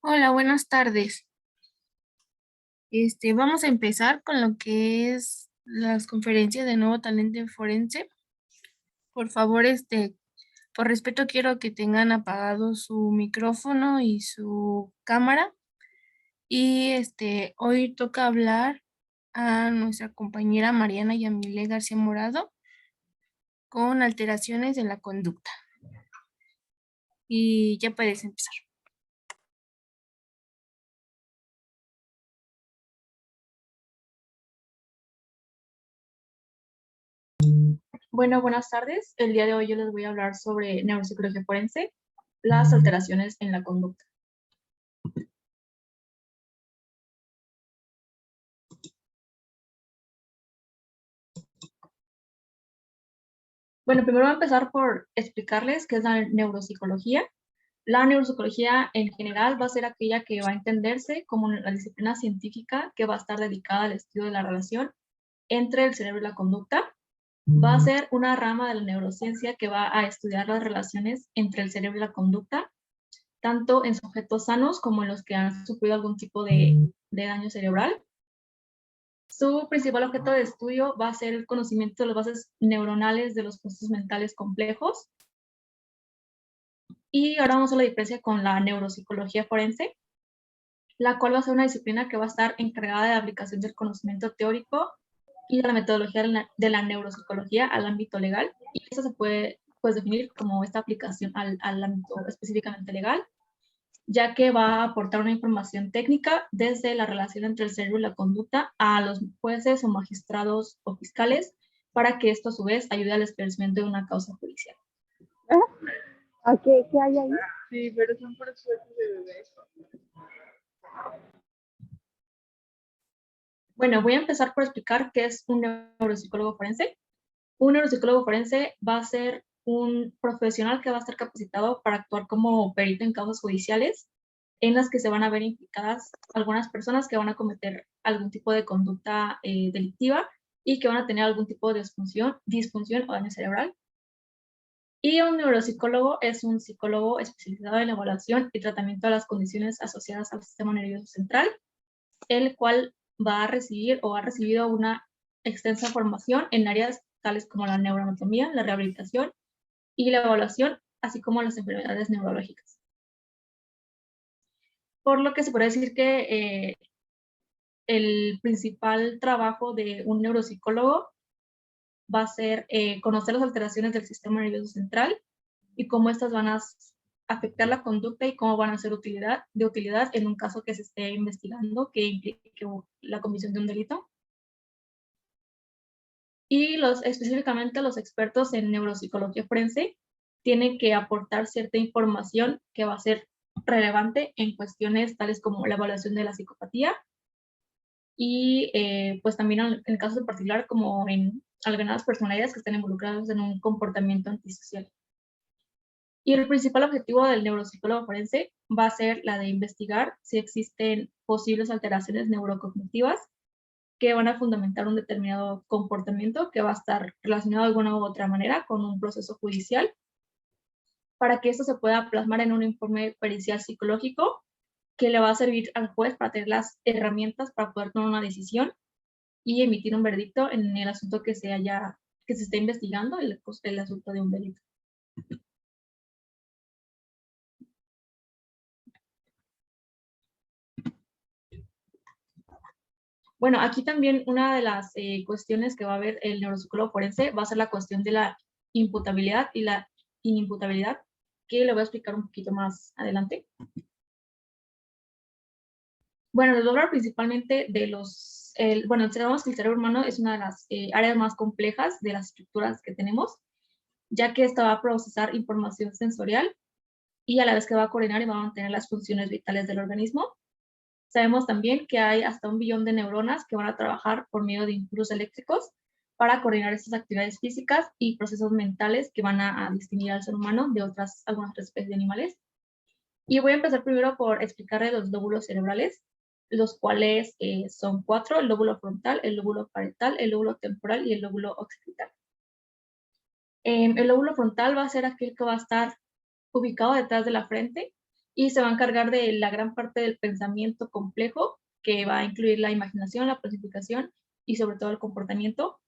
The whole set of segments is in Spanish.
Hola, buenas tardes. Vamos a empezar con lo que es las conferencias de nuevo talento forense. Por favor, por respeto quiero que tengan apagado su micrófono y su cámara. Y hoy toca hablar a nuestra compañera Mariana Yamile García Morado con alteraciones de la conducta. Y ya puedes empezar. Bueno, buenas tardes. El día de hoy yo les voy a hablar sobre neuropsicología forense, las alteraciones en la conducta. Bueno, primero voy a empezar por explicarles qué es la neuropsicología. La neuropsicología en general va a ser aquella que va a entenderse como la disciplina científica que va a estar dedicada al estudio de la relación entre el cerebro y la conducta. Va a ser una rama de la neurociencia que va a estudiar las relaciones entre el cerebro y la conducta, tanto en sujetos sanos como en los que han sufrido algún tipo de daño cerebral. Su principal objeto de estudio va a ser el conocimiento de las bases neuronales de los procesos mentales complejos. Y ahora vamos a la diferencia con la neuropsicología forense, la cual va a ser una disciplina que va a estar encargada de la aplicación del conocimiento teórico y de la metodología de la neuropsicología al ámbito legal. Y eso se puede definir como esta aplicación al ámbito específicamente legal, ya que va a aportar una información técnica desde la relación entre el cerebro y la conducta a los jueces o magistrados o fiscales, para que esto a su vez ayude al esclarecimiento de una causa judicial. ¿A qué hay ahí? Sí, pero son por suerte de bebés. Bueno, voy a empezar por explicar qué es un neuropsicólogo forense. Un neuropsicólogo forense va a ser un profesional que va a estar capacitado para actuar como perito en causas judiciales en las que se van a ver implicadas algunas personas que van a cometer algún tipo de conducta delictiva y que van a tener algún tipo de disfunción o daño cerebral. Y un neuropsicólogo es un psicólogo especializado en la evaluación y tratamiento de las condiciones asociadas al sistema nervioso central, el cual va a recibir o ha recibido una extensa formación en áreas tales como la neuroanatomía, la rehabilitación y la evaluación, así como las enfermedades neurológicas. Por lo que se puede decir que el principal trabajo de un neuropsicólogo va a ser conocer las alteraciones del sistema nervioso central y cómo estas van a afectar la conducta y cómo van a ser de utilidad en un caso que se esté investigando que implique la comisión de un delito. Y específicamente los expertos en neuropsicología forense tiene que aportar cierta información que va a ser relevante en cuestiones tales como la evaluación de la psicopatía y pues también en casos en particular como en algunas personalidades que están involucradas en un comportamiento antisocial. Y el principal objetivo del neuropsicólogo forense va a ser la de investigar si existen posibles alteraciones neurocognitivas que van a fundamentar un determinado comportamiento que va a estar relacionado de alguna u otra manera con un proceso judicial, para que esto se pueda plasmar en un informe pericial psicológico que le va a servir al juez para tener las herramientas para poder tomar una decisión y emitir un veredicto en el asunto que se esté investigando, el asunto de un delito. Bueno, aquí también una de las cuestiones que va a ver el neuropsicólogo forense va a ser la cuestión de la imputabilidad y la inimputabilidad, que le voy a explicar un poquito más adelante. Bueno, les voy a hablar principalmente de sabemos que el cerebro humano es una de las áreas más complejas de las estructuras que tenemos, ya que esta va a procesar información sensorial y a la vez que va a coordinar y va a mantener las funciones vitales del organismo. Sabemos también que hay hasta 1 billón de neuronas que van a trabajar por medio de impulsos eléctricos para coordinar estas actividades físicas y procesos mentales que van a distinguir al ser humano de algunas otras especies de animales. Y voy a empezar primero por explicarles los lóbulos cerebrales, los cuales son 4: el lóbulo frontal, el lóbulo parietal, el lóbulo temporal y el lóbulo occipital. El lóbulo frontal va a ser aquel que va a estar ubicado detrás de la frente y se va a encargar de la gran parte del pensamiento complejo, que va a incluir la imaginación, la planificación y sobre todo el comportamiento.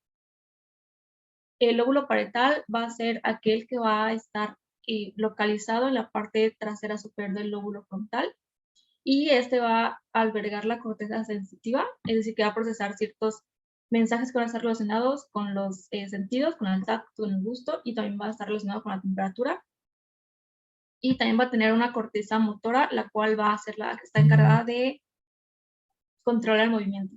El lóbulo parietal va a ser aquel que va a estar localizado en la parte trasera superior del lóbulo frontal y este va a albergar la corteza sensitiva, es decir, que va a procesar ciertos mensajes que van a estar relacionados con los sentidos, con el tacto, con el gusto, y también va a estar relacionado con la temperatura. Y también va a tener una corteza motora, la cual va a ser la que está encargada de controlar el movimiento.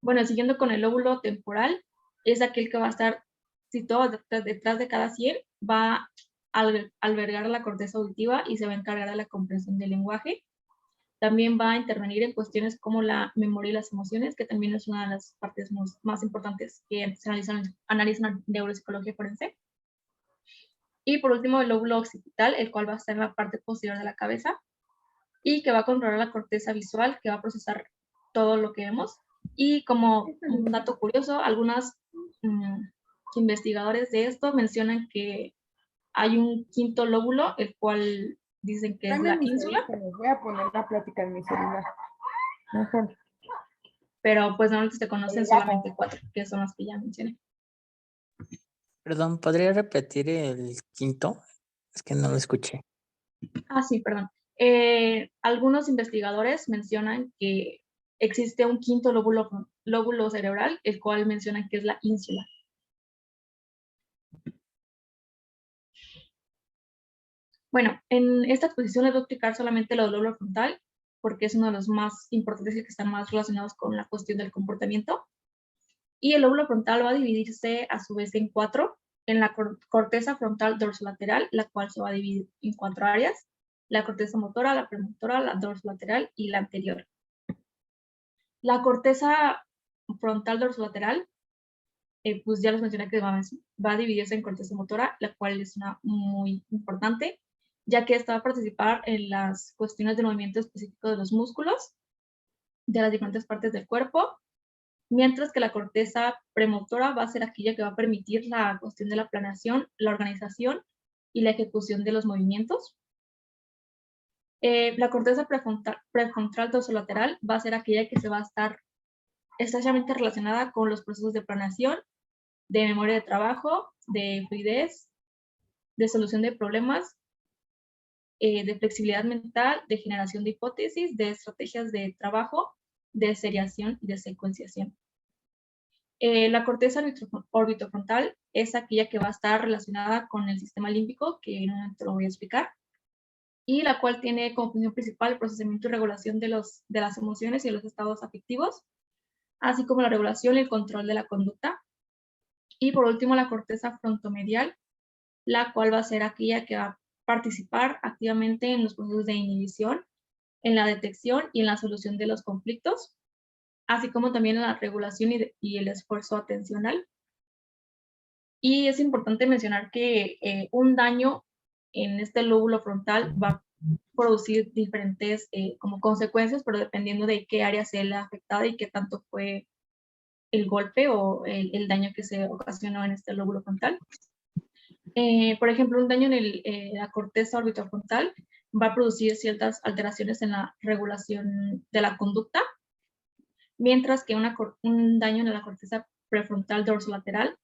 Bueno, siguiendo con el lóbulo temporal, es aquel que va a estar situado detrás de cada sien, va a albergar la corteza auditiva y se va a encargar de la comprensión del lenguaje. También va a intervenir en cuestiones como la memoria y las emociones, que también es una de las partes más importantes que se analizan en neuropsicología forense. Y por último, el lóbulo occipital, el cual va a estar en la parte posterior de la cabeza y que va a controlar la corteza visual, que va a procesar todo lo que vemos. Y como un dato curioso, algunos investigadores de esto mencionan que hay un quinto lóbulo, el cual dicen que es la ínsula. Voy a poner la plática en mi celular. Mejor. Pero pues normalmente se conocen solamente 4, que son los que ya mencioné. Perdón, ¿podría repetir el quinto? Es que no lo escuché. Sí, perdón. Algunos investigadores mencionan que existe un quinto lóbulo cerebral, el cual mencionan que es la ínsula. Bueno, en esta exposición les voy a explicar solamente los lóbulos frontal, porque es uno de los más importantes y que están más relacionados con la cuestión del comportamiento. Y el lóbulo frontal va a dividirse a su vez en 4, en la corteza frontal dorsolateral, la cual se va a dividir en 4 áreas: la corteza motora, la premotora, la dorsolateral y la anterior. La corteza frontal dorsolateral, pues ya les mencioné que va a dividirse en corteza motora, la cual es una muy importante, ya que esta va a participar en las cuestiones de movimiento específico de los músculos, de las diferentes partes del cuerpo, mientras que la corteza premotora va a ser aquella que va a permitir la cuestión de la planeación, la organización y la ejecución de los movimientos. La corteza prefrontal dorsolateral va a ser aquella que se va a estar estrechamente relacionada con los procesos de planeación, de memoria de trabajo, de fluidez, de solución de problemas, de flexibilidad mental, de generación de hipótesis, de estrategias de trabajo, de seriación y de secuenciación. La corteza orbitofrontal es aquella que va a estar relacionada con el sistema límbico, que en un momento lo voy a explicar, y la cual tiene como función principal el procesamiento y regulación de las emociones y de los estados afectivos, así como la regulación y el control de la conducta. Y por último, la corteza frontomedial, la cual va a ser aquella que va a participar activamente en los procesos de inhibición, en la detección y en la solución de los conflictos, así como también en la regulación y el esfuerzo atencional. Y es importante mencionar que un daño en este lóbulo frontal va a producir diferentes como consecuencias, pero dependiendo de qué área sea la afectada y qué tanto fue el golpe o el daño que se ocasionó en este lóbulo frontal. Por ejemplo, un daño en la corteza orbitofrontal va a producir ciertas alteraciones en la regulación de la conducta, mientras que un daño en la corteza prefrontal dorsolateral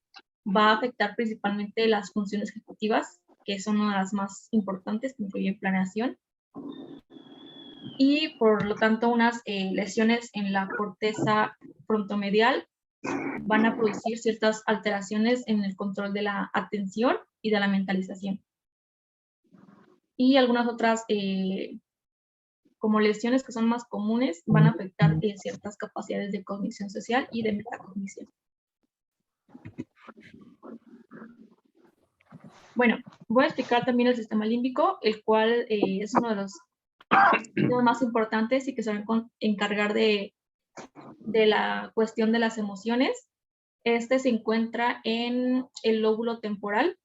va a afectar principalmente las funciones ejecutivas, que son una de las más importantes, que incluyen planeación, y por lo tanto unas lesiones en la corteza frontomedial van a producir ciertas alteraciones en el control de la atención y de la mentalización. Y algunas otras como lesiones que son más comunes van a afectar ciertas capacidades de cognición social y de metacognición. Bueno, voy a explicar también el sistema límbico, el cual es uno de los más importantes y que se va a encargar de la cuestión de las emociones. Este se encuentra en el lóbulo temporal.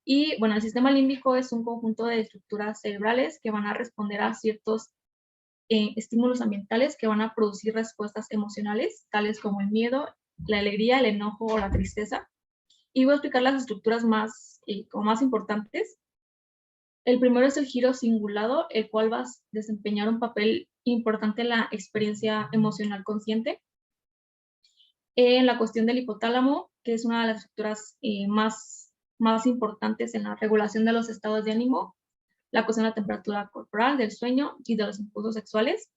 Y bueno, el sistema límbico es un conjunto de estructuras cerebrales que van a responder a ciertos estímulos ambientales que van a producir respuestas emocionales, tales como el miedo, la alegría, el enojo o la tristeza. Y voy a explicar las estructuras como más importantes. El primero es el giro cingulado, el cual va a desempeñar un papel importante en la experiencia emocional consciente. En la cuestión del hipotálamo, que es una de las estructuras más importantes en la regulación de los estados de ánimo, la cuestión de la temperatura corporal, del sueño y de los impulsos sexuales.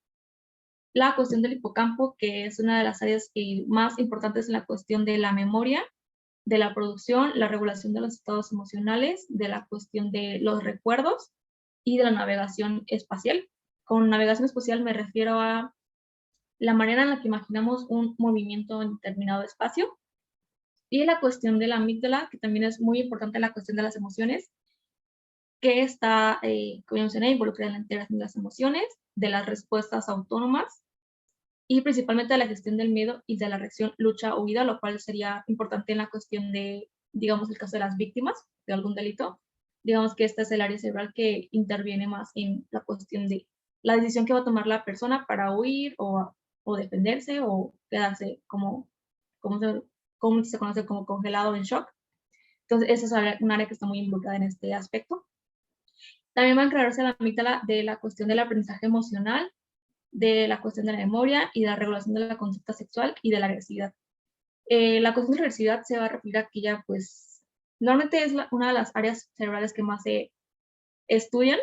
La cuestión del hipocampo, que es una de las áreas más importantes en la cuestión de la memoria, de la producción, la regulación de los estados emocionales, de la cuestión de los recuerdos y de la navegación espacial. Con navegación espacial me refiero a la manera en la que imaginamos un movimiento en determinado espacio. Y la cuestión de la amígdala, que también es muy importante en la cuestión de las emociones, que está, como ya mencioné, involucrada en la integración de las emociones, de las respuestas autónomas y principalmente de la gestión del miedo y de la reacción lucha-huida, lo cual sería importante en la cuestión de, digamos, el caso de las víctimas de algún delito. Digamos que este es el área cerebral que interviene más en la cuestión de la decisión que va a tomar la persona para huir o defenderse o quedarse como se conoce como congelado en shock. Entonces, esa es un área que está muy involucrada en este aspecto. También va a encargarse la amígdala de la cuestión del aprendizaje emocional, de la cuestión de la memoria y de la regulación de la conducta sexual y de la agresividad. La cuestión de la agresividad se va a referir a que ya, pues, normalmente es una de las áreas cerebrales que más se estudian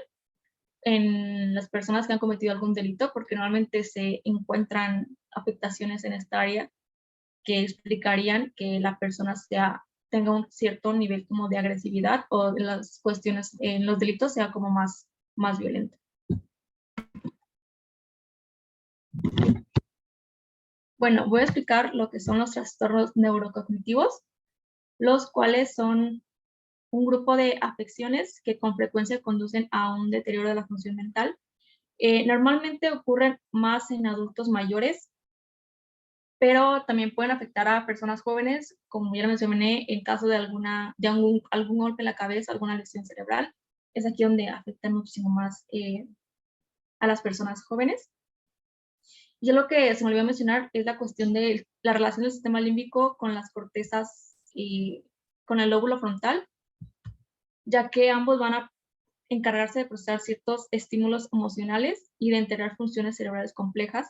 en las personas que han cometido algún delito, porque normalmente se encuentran afectaciones en esta área que explicarían que la persona tenga un cierto nivel como de agresividad o en las cuestiones, en los delitos sea como más violento. Bueno, voy a explicar lo que son los trastornos neurocognitivos, los cuales son un grupo de afecciones que con frecuencia conducen a un deterioro de la función mental. Normalmente ocurren más en adultos mayores, pero también pueden afectar a personas jóvenes, como ya lo mencioné, en caso de algún golpe en la cabeza, alguna lesión cerebral. Es aquí donde afecta muchísimo más a las personas jóvenes. Y lo que se me olvidó mencionar es la cuestión de la relación del sistema límbico con las cortezas y con el lóbulo frontal, ya que ambos van a encargarse de procesar ciertos estímulos emocionales y de integrar funciones cerebrales complejas,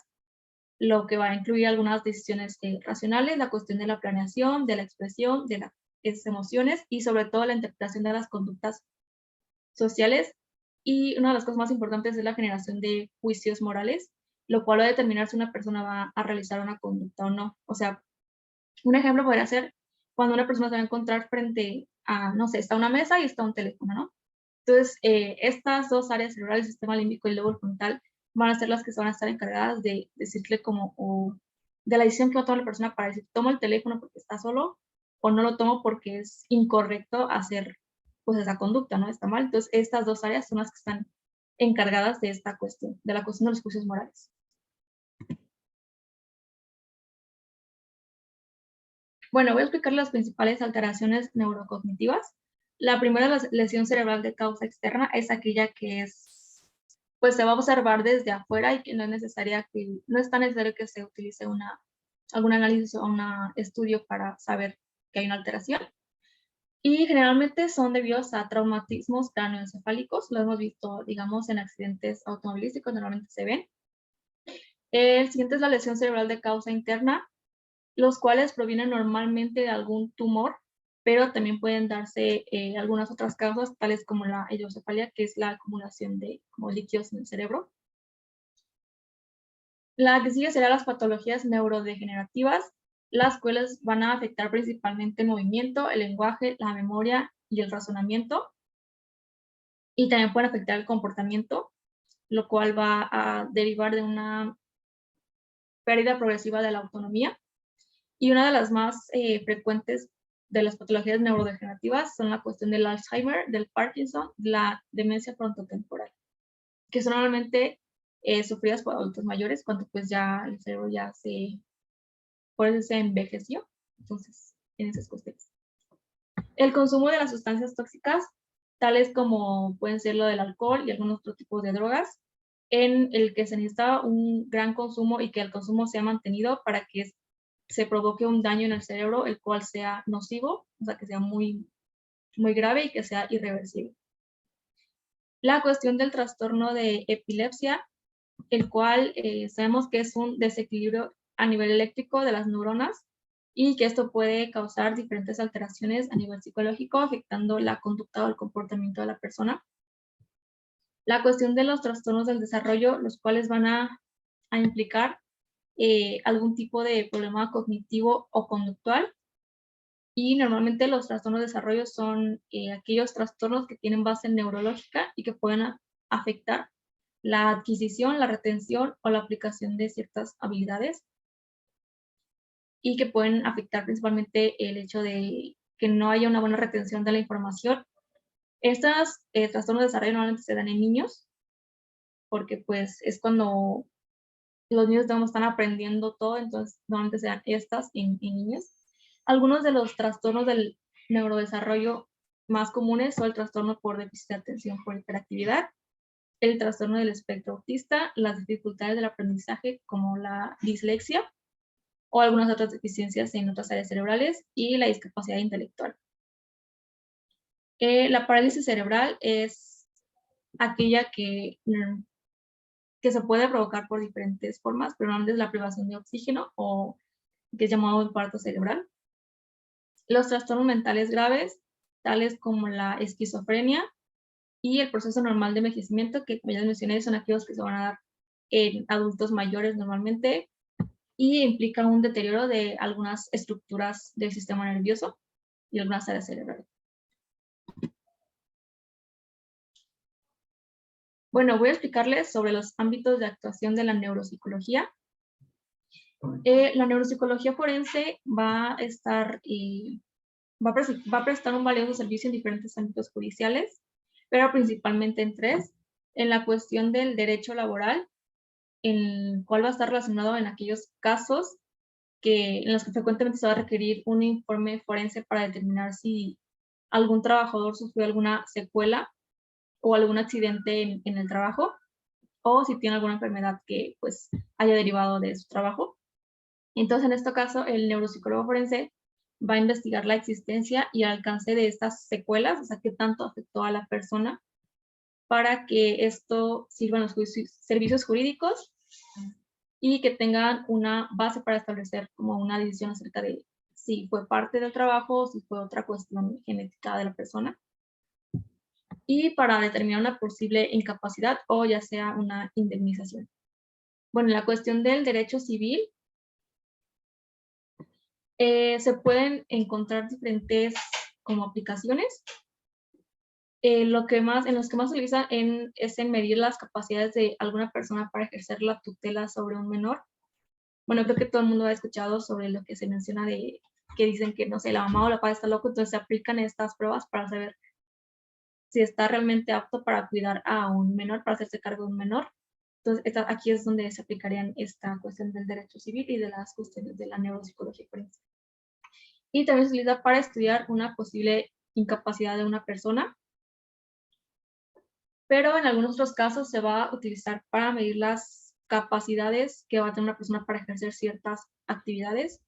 lo que va a incluir algunas decisiones racionales, la cuestión de la planeación, de la expresión, de las emociones y sobre todo la interpretación de las conductas sociales. Y una de las cosas más importantes es la generación de juicios morales, lo cual va a determinar si una persona va a realizar una conducta o no. O sea, un ejemplo podría ser cuando una persona se va a encontrar frente a, no sé, está una mesa y está un teléfono, ¿no? Entonces, estas dos áreas cerebrales, el sistema límbico y el lóbulo frontal, van a ser las que se van a estar encargadas de decirle como, o de la decisión que va a tomar la persona para decir, tomo el teléfono porque está solo, o no lo tomo porque es incorrecto hacer pues esa conducta, ¿no? Está mal. Entonces, estas dos áreas son las que están encargadas de esta cuestión, de la cuestión de los juicios morales. Bueno, voy a explicar las principales alteraciones neurocognitivas. La primera, la lesión cerebral de causa externa, es aquella que pues se va a observar desde afuera y que no es tan necesario que se utilice algún análisis o un estudio para saber que hay una alteración. Y generalmente son debidos a traumatismos cráneoencefálicos. Lo hemos visto, digamos, en accidentes automovilísticos, normalmente se ven. El siguiente es la lesión cerebral de causa interna, los cuales provienen normalmente de algún tumor, pero también pueden darse algunas otras causas, tales como la hidrocefalia, que es la acumulación de líquidos en el cerebro. La que sigue será las patologías neurodegenerativas, las cuales van a afectar principalmente el movimiento, el lenguaje, la memoria y el razonamiento. Y también pueden afectar el comportamiento, lo cual va a derivar de una pérdida progresiva de la autonomía. Y una de las más frecuentes de las patologías neurodegenerativas son la cuestión del Alzheimer, del Parkinson, la demencia frontotemporal, que son normalmente sufridas por adultos mayores cuando pues ya el cerebro por eso se envejeció. Entonces, en esas cuestiones. El consumo de las sustancias tóxicas, tales como pueden ser lo del alcohol y algunos otros tipos de drogas, en el que se necesita un gran consumo y que el consumo sea mantenido para que se provoque un daño en el cerebro, el cual sea nocivo, o sea, que sea muy, muy grave y que sea irreversible. La cuestión del trastorno de epilepsia, el cual sabemos que es un desequilibrio a nivel eléctrico de las neuronas y que esto puede causar diferentes alteraciones a nivel psicológico, afectando la conducta o el comportamiento de la persona. La cuestión de los trastornos del desarrollo, los cuales van a implicar algún tipo de problema cognitivo o conductual. Y normalmente los trastornos de desarrollo son aquellos trastornos que tienen base neurológica y que pueden afectar la adquisición, la retención o la aplicación de ciertas habilidades, y que pueden afectar principalmente el hecho de que no haya una buena retención de la información. Estos trastornos de desarrollo normalmente se dan en niños, porque pues es cuando los niños están aprendiendo todo, entonces normalmente se dan estas en niños. Algunos de los trastornos del neurodesarrollo más comunes son el trastorno por déficit de atención por hiperactividad, el trastorno del espectro autista, las dificultades del aprendizaje como la dislexia o algunas otras deficiencias en otras áreas cerebrales y la discapacidad intelectual. La parálisis cerebral es aquella que se puede provocar por diferentes formas, pero normalmente es la privación de oxígeno, o que es llamado infarto cerebral. Los trastornos mentales graves, tales como la esquizofrenia y el proceso normal de envejecimiento, que como ya mencioné, son aquellos que se van a dar en adultos mayores normalmente y implica un deterioro de algunas estructuras del sistema nervioso y algunas áreas cerebrales. Bueno, voy a explicarles sobre los ámbitos de actuación de la neuropsicología. La neuropsicología forense va a prestar un valioso servicio en diferentes ámbitos judiciales, pero principalmente en tres: en la cuestión del derecho laboral, en el cual va a estar relacionado en aquellos casos en los que frecuentemente se va a requerir un informe forense para determinar si algún trabajador sufrió alguna secuela o algún accidente en el trabajo, o si tiene alguna enfermedad que pues haya derivado de su trabajo. Entonces, en este caso, el neuropsicólogo forense va a investigar la existencia y el alcance de estas secuelas, o sea, qué tanto afectó a la persona, para que esto sirva en los servicios jurídicos y que tengan una base para establecer como una decisión acerca de si fue parte del trabajo o si fue otra cuestión genética de la persona, y para determinar una posible incapacidad o ya sea una indemnización. Bueno, la cuestión del derecho civil, se pueden encontrar diferentes como aplicaciones. En los que más se utiliza es en medir las capacidades de alguna persona para ejercer la tutela sobre un menor. Bueno, creo que todo el mundo ha escuchado sobre lo que se menciona de que dicen que, no sé, la mamá o la papá está loco, entonces se aplican estas pruebas para saber si está realmente apto para cuidar a un menor, para hacerse cargo de un menor. Entonces, aquí es donde se aplicarían esta cuestión del derecho civil y de las cuestiones de la neuropsicología forense. Y también se utiliza para estudiar una posible incapacidad de una persona, pero en algunos otros casos se va a utilizar para medir las capacidades que va a tener una persona para ejercer ciertas actividades,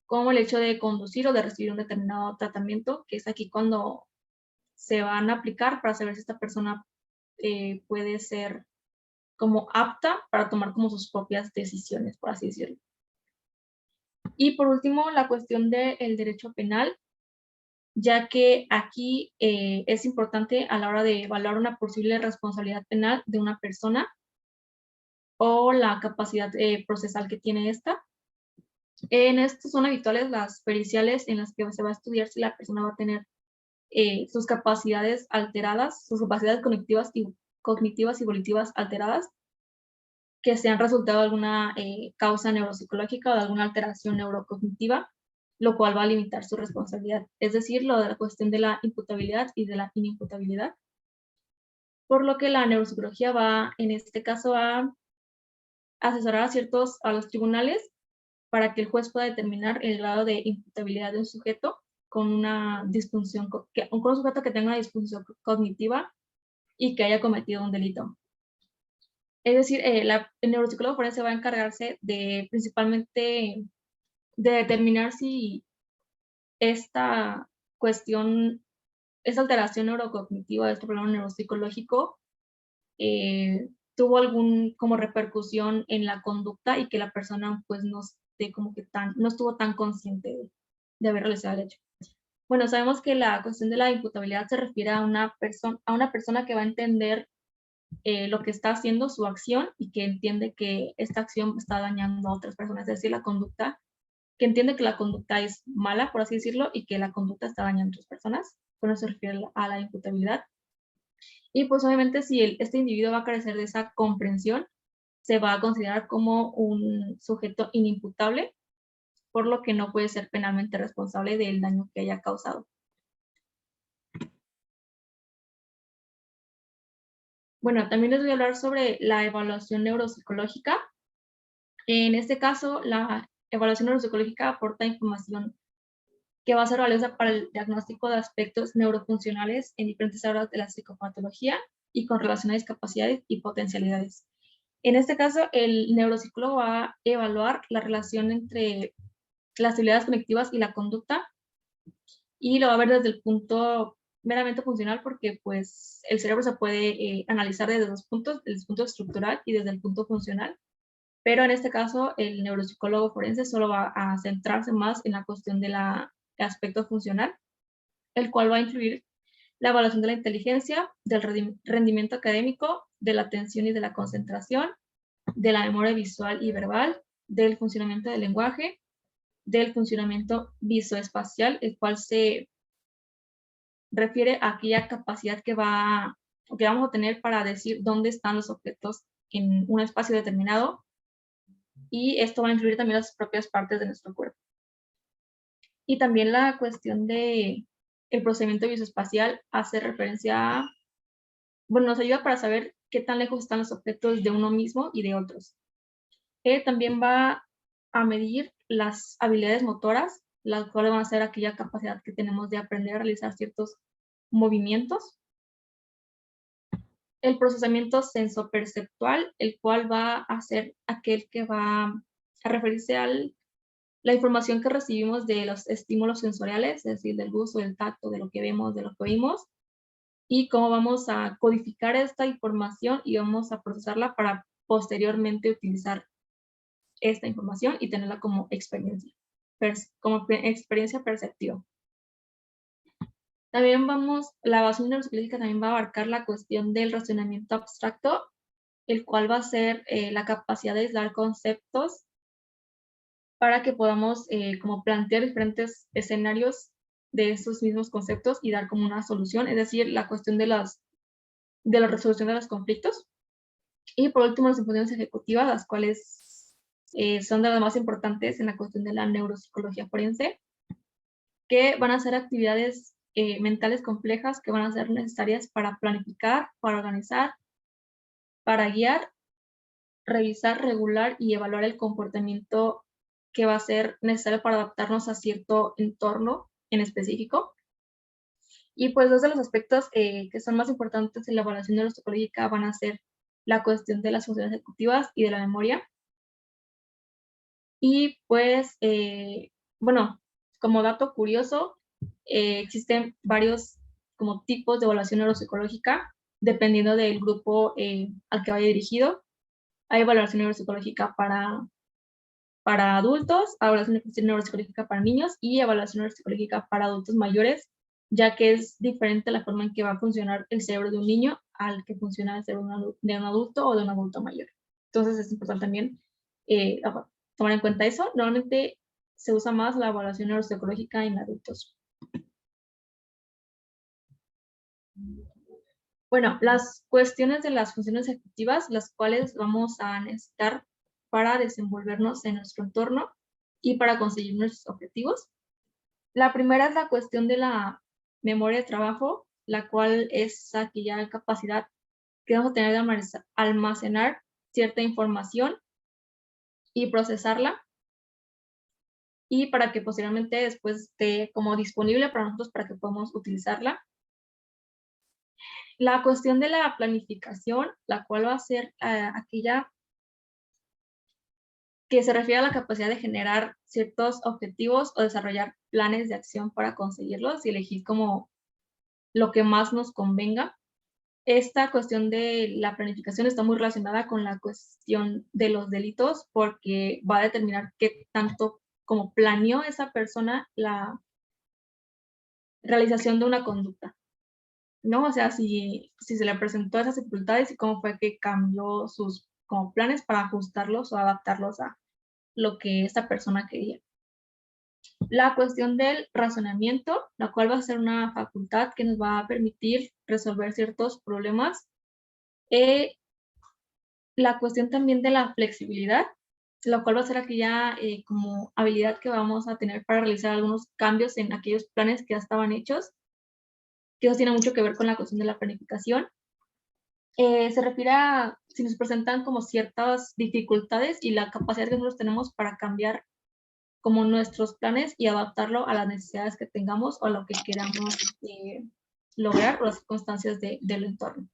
como el hecho de conducir o de recibir un determinado tratamiento, que es aquí cuando se van a aplicar para saber si esta persona puede ser como apta para tomar como sus propias decisiones, por así decirlo. Y por último, la cuestión del derecho penal, ya que aquí es importante a la hora de evaluar una posible responsabilidad penal de una persona o la capacidad procesal que tiene esta. En esto son habituales las periciales en las que se va a estudiar si la persona va a tener sus capacidades alteradas, sus capacidades cognitivas y volitivas alteradas, que sean resultado de alguna causa neuropsicológica o de alguna alteración neurocognitiva, lo cual va a limitar su responsabilidad. Es decir, lo de la cuestión de la imputabilidad y de la inimputabilidad. Por lo que la neuropsicología va, en este caso, a asesorar a los tribunales para que el juez pueda determinar el grado de imputabilidad de un sujeto con una disfunción, con un sujeto que tenga una disfunción cognitiva y que haya cometido un delito. Es decir, el neuropsicólogo forense va a encargarse de principalmente de determinar si esta cuestión, esta alteración neurocognitiva, este problema neuropsicológico, tuvo algún como repercusión en la conducta y que la persona pues no estuvo tan consciente de haber realizado el hecho. Bueno, sabemos que la cuestión de la imputabilidad se refiere a una persona que va a entender lo que está haciendo, su acción, y que entiende que esta acción está dañando a otras personas, es decir, la conducta, que entiende que la conducta es mala, por así decirlo, y que la conducta está dañando a otras personas. Con eso se refiere a la imputabilidad. Y pues obviamente si este individuo va a carecer de esa comprensión, se va a considerar como un sujeto inimputable, por lo que no puede ser penalmente responsable del daño que haya causado. Bueno, también les voy a hablar sobre la evaluación neuropsicológica. En este caso, la evaluación neuropsicológica aporta información que va a ser valiosa para el diagnóstico de aspectos neurofuncionales en diferentes áreas de la psicopatología y con relación a discapacidades y potencialidades. En este caso, el neuropsicólogo va a evaluar la relación entre las habilidades conectivas y la conducta, y lo va a ver desde el punto meramente funcional, porque pues el cerebro se puede analizar desde dos puntos, desde el punto estructural y desde el punto funcional, pero en este caso el neuropsicólogo forense solo va a centrarse más en la cuestión del aspecto funcional, el cual va a incluir la evaluación de la inteligencia, del rendimiento académico, de la atención y de la concentración, de la memoria visual y verbal, del funcionamiento del lenguaje, del funcionamiento visoespacial, el cual se refiere a aquella capacidad que vamos a tener para decir dónde están los objetos en un espacio determinado, y esto va a incluir también las propias partes de nuestro cuerpo. Y también la cuestión de el procedimiento visoespacial hace referencia a, bueno, nos ayuda para saber qué tan lejos están los objetos de uno mismo y de otros. También va a medir las habilidades motoras, las cuales van a ser aquella capacidad que tenemos de aprender a realizar ciertos movimientos. El procesamiento sensoperceptual, el cual va a ser aquel que va a referirse a la información que recibimos de los estímulos sensoriales, es decir, del gusto, del tacto, de lo que vemos, de lo que oímos, y cómo vamos a codificar esta información y vamos a procesarla para posteriormente utilizar esta información y tenerla como experiencia perceptiva. También la evaluación neuropsicológica también va a abarcar la cuestión del razonamiento abstracto, el cual va a ser la capacidad de aislar conceptos para que podamos como plantear diferentes escenarios de esos mismos conceptos y dar como una solución, es decir, la cuestión de la resolución de los conflictos. Y por último, las funciones ejecutivas, las cuales son de las más importantes en la cuestión de la neuropsicología forense, que van a ser actividades mentales complejas que van a ser necesarias para planificar, para organizar, para guiar, revisar, regular y evaluar el comportamiento que va a ser necesario para adaptarnos a cierto entorno en específico. Y pues dos de los aspectos que son más importantes en la evaluación neuropsicológica van a ser la cuestión de las funciones ejecutivas y de la memoria. Y pues, bueno, como dato curioso, existen varios como tipos de evaluación neuropsicológica dependiendo del grupo al que vaya dirigido. Hay evaluación neuropsicológica para adultos, evaluación neuropsicológica para niños y evaluación neuropsicológica para adultos mayores, ya que es diferente la forma en que va a funcionar el cerebro de un niño al que funciona el cerebro de un adulto o de un adulto mayor. Entonces es importante también tomar en cuenta eso. Normalmente se usa más la evaluación neuropsicológica en adultos. Bueno, las cuestiones de las funciones ejecutivas, las cuales vamos a necesitar para desenvolvernos en nuestro entorno y para conseguir nuestros objetivos. La primera es la cuestión de la memoria de trabajo, la cual es aquella capacidad que vamos a tener de almacenar cierta información y procesarla, y para que posteriormente después esté como disponible para nosotros para que podamos utilizarla. La cuestión de la planificación, la cual va a ser aquella que se refiere a la capacidad de generar ciertos objetivos o desarrollar planes de acción para conseguirlos y elegir como lo que más nos convenga. Esta cuestión de la planificación está muy relacionada con la cuestión de los delitos porque va a determinar qué tanto como planeó esa persona la realización de una conducta, ¿no? O sea, si se le presentó esas dificultades y cómo fue que cambió sus como planes para ajustarlos o adaptarlos a lo que esta persona quería. La cuestión del razonamiento, la cual va a ser una facultad que nos va a permitir resolver ciertos problemas. La cuestión también de la flexibilidad, la cual va a ser aquella como habilidad que vamos a tener para realizar algunos cambios en aquellos planes que ya estaban hechos, que eso tiene mucho que ver con la cuestión de la planificación. Se refiere a si nos presentan como ciertas dificultades y la capacidad que nosotros tenemos para cambiar como nuestros planes y adaptarlo a las necesidades que tengamos o a lo que queramos lograr o las circunstancias del entorno.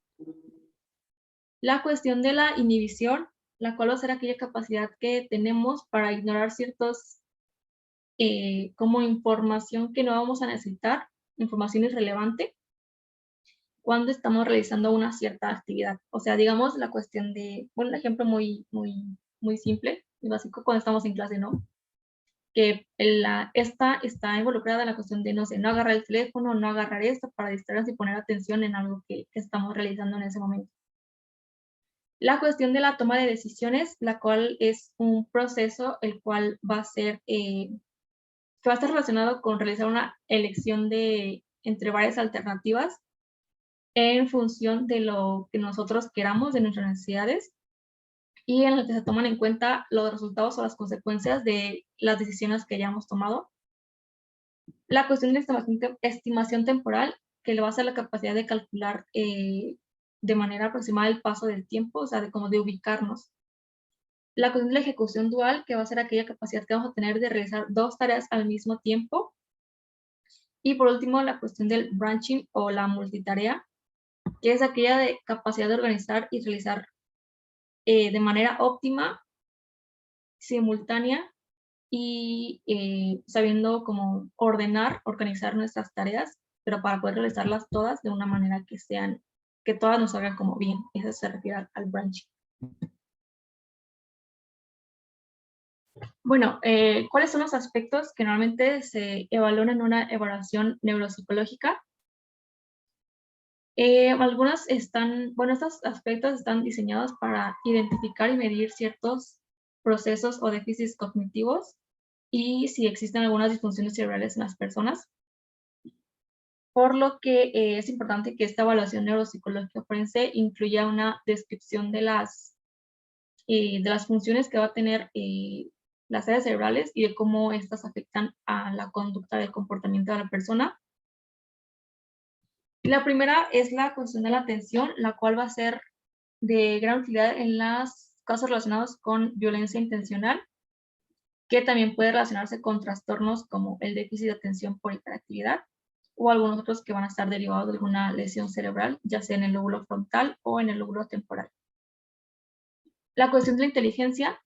La cuestión de la inhibición, la cual va a ser aquella capacidad que tenemos para ignorar ciertos como información que no vamos a necesitar, información irrelevante, cuando estamos realizando una cierta actividad. O sea, digamos la cuestión de, bueno, un ejemplo muy simple y básico cuando estamos en clase, ¿no? Que esta está involucrada en la cuestión de, no sé, no agarrar el teléfono, no agarrar esto para distraernos y poner atención en algo que estamos realizando en ese momento. La cuestión de la toma de decisiones, la cual es un proceso el cual va a ser, que va a estar relacionado con realizar una elección entre varias alternativas en función de lo que nosotros queramos, de nuestras necesidades, y en el que se toman en cuenta los resultados o las consecuencias de las decisiones que hayamos tomado. La cuestión de la estimación temporal, que le va a ser la capacidad de calcular de manera aproximada el paso del tiempo, o sea, de como de ubicarnos. La cuestión de la ejecución dual, que va a ser aquella capacidad que vamos a tener de realizar dos tareas al mismo tiempo. Y por último, la cuestión del branching o la multitarea, que es aquella de capacidad de organizar y realizar de manera óptima, simultánea y sabiendo cómo organizar nuestras tareas, pero para poder realizarlas todas de una manera que todas nos salgan como bien. Eso se refiere al branching. Bueno, ¿cuáles son los aspectos que normalmente se evalúan en una evaluación neuropsicológica? Estos aspectos están diseñados para identificar y medir ciertos procesos o déficits cognitivos y si existen algunas disfunciones cerebrales en las personas. Por lo que es importante que esta evaluación neuropsicológica forense incluya una descripción de las de las funciones que va a tener las áreas cerebrales y de cómo estas afectan a la conducta del comportamiento de la persona. La primera es la cuestión de la atención, la cual va a ser de gran utilidad en los casos relacionados con violencia intencional, que también puede relacionarse con trastornos como el déficit de atención por hiperactividad o algunos otros que van a estar derivados de alguna lesión cerebral, ya sea en el lóbulo frontal o en el lóbulo temporal. La cuestión de la inteligencia,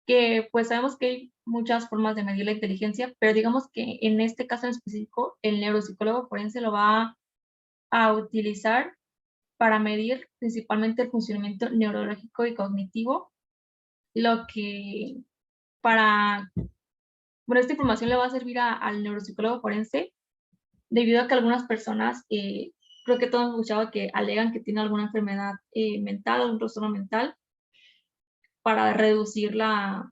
que pues sabemos que hay muchas formas de medir la inteligencia, pero digamos que en este caso en específico, el neuropsicólogo forense lo va a utilizar para medir principalmente el funcionamiento neurológico y cognitivo, lo que bueno, esta información le va a servir al neuropsicólogo forense debido a que algunas personas, creo que todos hemos escuchado que alegan que tienen alguna enfermedad mental, algún trastorno mental, para reducir la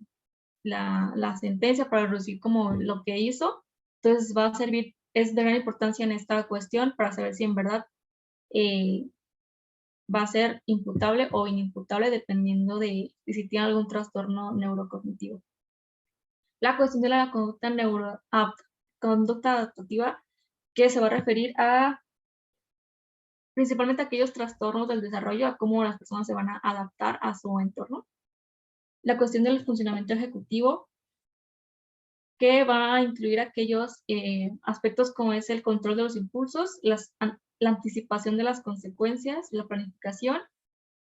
sentencia, para reducir como lo que hizo. Entonces va a servir, es de gran importancia en esta cuestión para saber si en verdad va a ser imputable o inimputable dependiendo de si tiene algún trastorno neurocognitivo. La cuestión de la conducta adaptativa, que se va a referir a principalmente aquellos trastornos del desarrollo, a cómo las personas se van a adaptar a su entorno. La cuestión del funcionamiento ejecutivo, que va a incluir aquellos aspectos como es el control de los impulsos, la anticipación de las consecuencias, la planificación,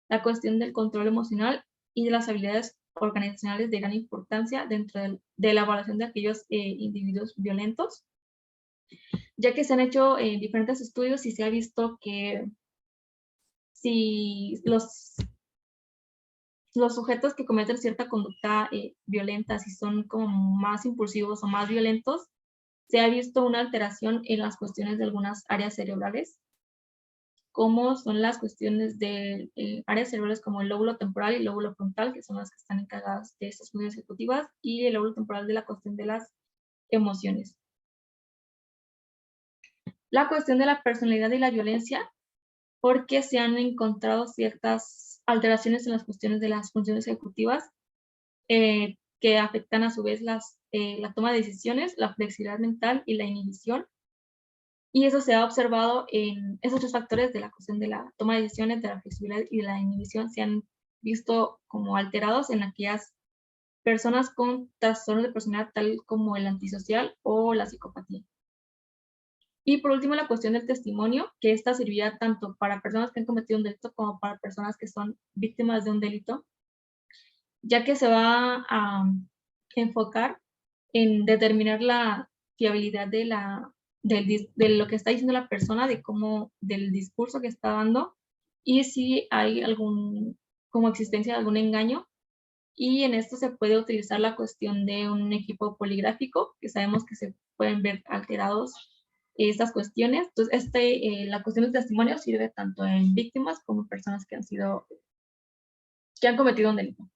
la cuestión del control emocional y de las habilidades organizacionales de gran importancia dentro de la evaluación de aquellos individuos violentos, ya que se han hecho diferentes estudios y se ha visto que si los sujetos que cometen cierta conducta violenta, si son como más impulsivos o más violentos, se ha visto una alteración en las cuestiones de algunas áreas cerebrales, como son las cuestiones de áreas cerebrales como el lóbulo temporal y el lóbulo frontal, que son las que están encargadas de estas funciones ejecutivas, y el lóbulo temporal de la cuestión de las emociones. La cuestión de la personalidad y la violencia, porque se han encontrado ciertas alteraciones en las cuestiones de las funciones ejecutivas que afectan a su vez la toma de decisiones, la flexibilidad mental y la inhibición. Y eso se ha observado en esos tres factores de la cuestión de la toma de decisiones, de la flexibilidad y de la inhibición, se han visto como alterados en aquellas personas con trastornos de personalidad tal como el antisocial o la psicopatía. Y por último, la cuestión del testimonio, que esta servirá tanto para personas que han cometido un delito como para personas que son víctimas de un delito, ya que se va a enfocar en determinar la fiabilidad de lo que está diciendo la persona, del discurso que está dando, y si hay como existencia de algún engaño. Y en esto se puede utilizar la cuestión de un equipo poligráfico, que sabemos que se pueden ver alterados estas cuestiones. Entonces, la cuestión del testimonio sirve tanto en víctimas como en personas que han cometido un delito.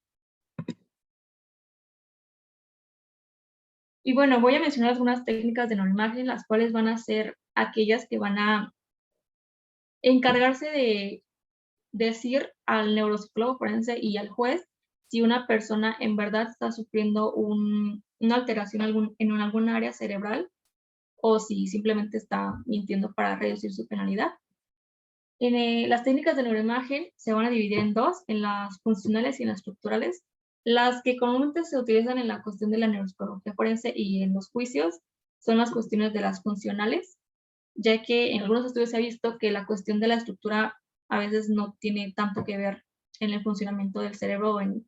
Y bueno, voy a mencionar algunas técnicas de neuroimagen, las cuales van a ser aquellas que van a encargarse de decir al neuropsicólogo forense y al juez si una persona en verdad está sufriendo una alteración en alguna área cerebral o si simplemente está mintiendo para reducir su penalidad. Las técnicas de neuroimagen se van a dividir en dos, en las funcionales y en las estructurales. Las que comúnmente se utilizan en la cuestión de la neuropsicología forense y en los juicios son las cuestiones de las funcionales, ya que en algunos estudios se ha visto que la cuestión de la estructura a veces no tiene tanto que ver en el funcionamiento del cerebro o en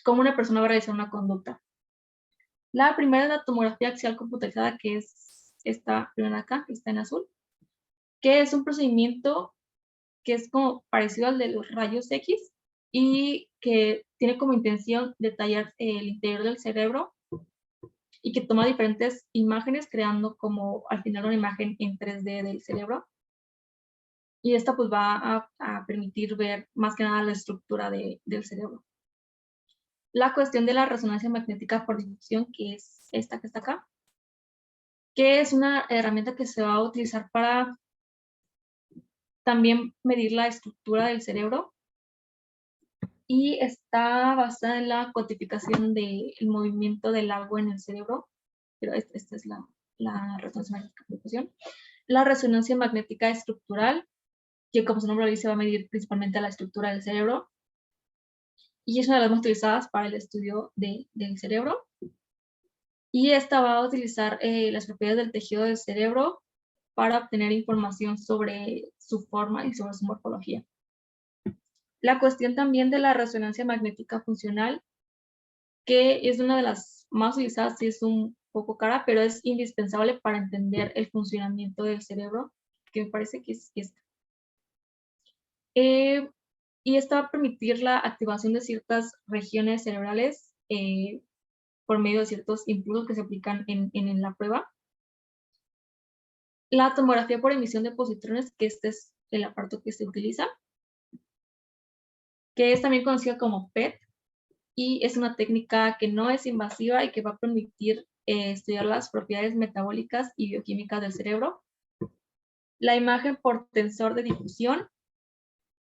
cómo una persona va a realizar una conducta. La primera es la tomografía axial computarizada, que es esta primera acá, que está en azul, que es un procedimiento que es como parecido al de los rayos X y que tiene como intención detallar el interior del cerebro y que toma diferentes imágenes creando como al final una imagen en 3D del cerebro. Y esta pues va a permitir ver más que nada la estructura del cerebro. La cuestión de la resonancia magnética por difusión, que es esta que está acá, que es una herramienta que se va a utilizar para también medir la estructura del cerebro y está basada en la cuantificación del movimiento del agua en el cerebro, pero esta es la resonancia magnética por difusión. La resonancia magnética estructural, que como su nombre lo dice, va a medir principalmente la estructura del cerebro, y es una de las más utilizadas para el estudio del cerebro. Y esta va a utilizar las propiedades del tejido del cerebro para obtener información sobre su forma y sobre su morfología. La cuestión también de la resonancia magnética funcional, que es una de las más utilizadas, sí es un poco cara, pero es indispensable para entender el funcionamiento del cerebro, que me parece que es esta. Y esta va a permitir la activación de ciertas regiones cerebrales por medio de ciertos impulsos que se aplican en la prueba. La tomografía por emisión de positrones, que este es el aparato que se utiliza, que es también conocida como PET, y es una técnica que no es invasiva y que va a permitir estudiar las propiedades metabólicas y bioquímicas del cerebro. La imagen por tensor de difusión,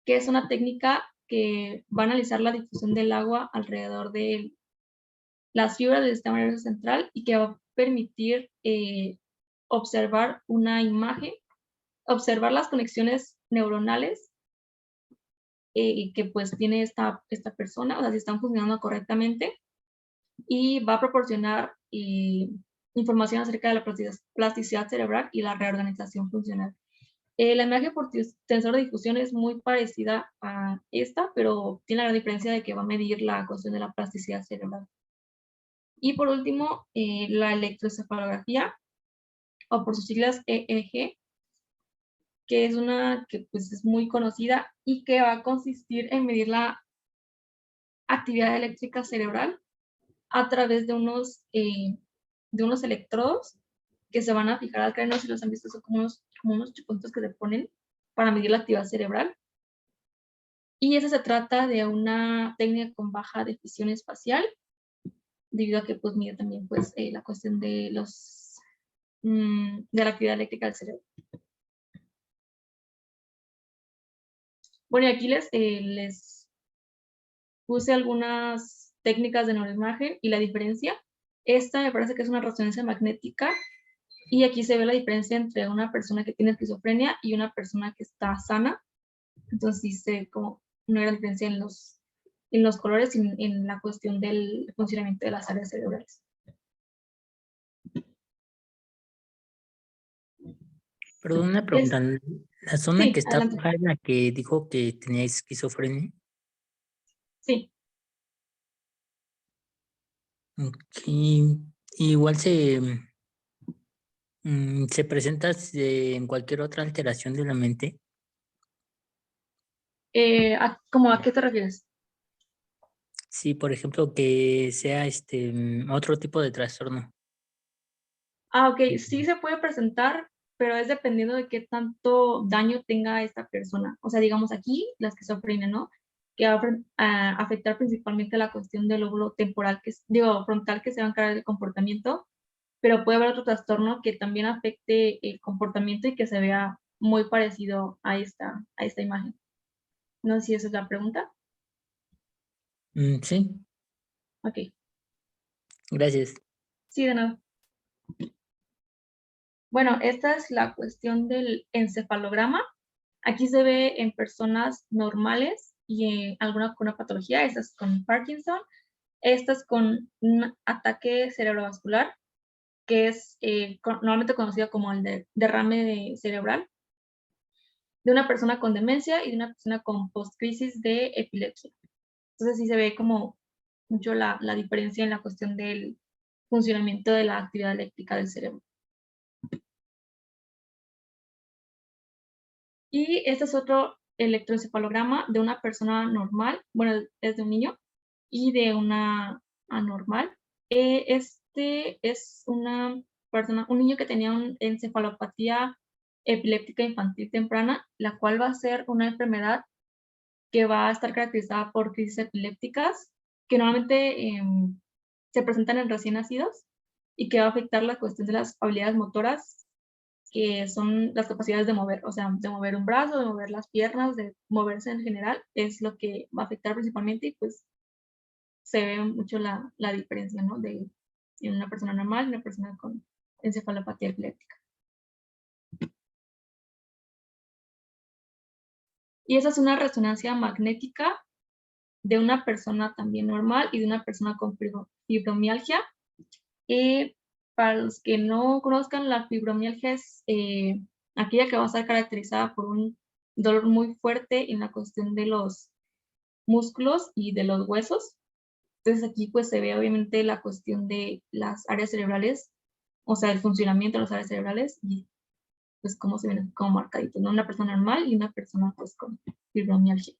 que es una técnica que va a analizar la difusión del agua alrededor de las fibras del sistema nervioso central y que va a permitir observar una imagen, observar las conexiones neuronales que pues tiene esta persona, o sea, si están funcionando correctamente, y va a proporcionar información acerca de la plasticidad cerebral y la reorganización funcional. La imagen por tensor de difusión es muy parecida a esta, pero tiene la gran diferencia de que va a medir la cuestión de la plasticidad cerebral. Y por último, la electroencefalografía, o por sus siglas EEG, que es una que pues es muy conocida y que va a consistir en medir la actividad eléctrica cerebral a través de unos electrodos que se van a fijar al cráneo. Si los han visto, son como unos chupontos que se ponen para medir la actividad cerebral. Y eso se trata de una técnica con baja definición espacial, debido a que pues mide también pues la cuestión de de la actividad eléctrica del cerebro. Bueno, y aquí les puse algunas técnicas de neuroimagen y la diferencia. Esta me parece que es una resonancia magnética, y aquí se ve la diferencia entre una persona que tiene esquizofrenia y una persona que está sana. Entonces sí se como una gran diferencia en los colores y en la cuestión del funcionamiento de las áreas cerebrales. Perdón, una pregunta. ¿La zona Sí, que está adelante. roja es la que dijo que tenía esquizofrenia? Sí. Ok. Igual se presenta en cualquier otra alteración de la mente. ¿Cómo a qué te refieres? Sí, por ejemplo, que sea otro tipo de trastorno. Ok, sí se puede presentar, pero es dependiendo de qué tanto daño tenga esta persona. O sea, digamos aquí, la esquizofrenia, ¿no? Que va a afectar principalmente la cuestión del lóbulo temporal, frontal, que se va a encargar del comportamiento, pero puede haber otro trastorno que también afecte el comportamiento y que se vea muy parecido a esta imagen. No sé si esa es la pregunta. Sí, Ok, gracias. sí, de nada. Bueno, esta es la cuestión del encefalograma. Aquí se ve en personas normales y algunas con una patología, estas con Parkinson, estas con un ataque cerebrovascular, que es normalmente conocido como el derrame cerebral, de una persona con demencia y de una persona con postcrisis de epilepsia. Entonces sí se ve como mucho la diferencia en la cuestión del funcionamiento de la actividad eléctrica del cerebro. Y este es otro electroencefalograma de una persona normal, bueno, es de un niño, y de una anormal. Este es una persona, un niño que tenía una encefalopatía epiléptica infantil temprana, la cual va a ser una enfermedad que va a estar caracterizada por crisis epilépticas, que normalmente se presentan en recién nacidos y que va a afectar la cuestión de las habilidades motoras que son las capacidades de mover, o sea, de mover un brazo, de mover las piernas, de moverse en general, es lo que va a afectar principalmente y pues se ve mucho la diferencia, ¿no? De en una persona normal y una persona con encefalopatía epiléptica. Y esa es una resonancia magnética de una persona también normal y de una persona con fibromialgia. Para los que no conozcan, la fibromialgia es aquella que va a estar caracterizada por un dolor muy fuerte en la cuestión de los músculos y de los huesos. Entonces aquí pues se ve obviamente la cuestión de las áreas cerebrales, o sea, el funcionamiento de las áreas cerebrales y pues cómo se ven como marcaditos, ¿no? Una persona normal y una persona pues con fibromialgia.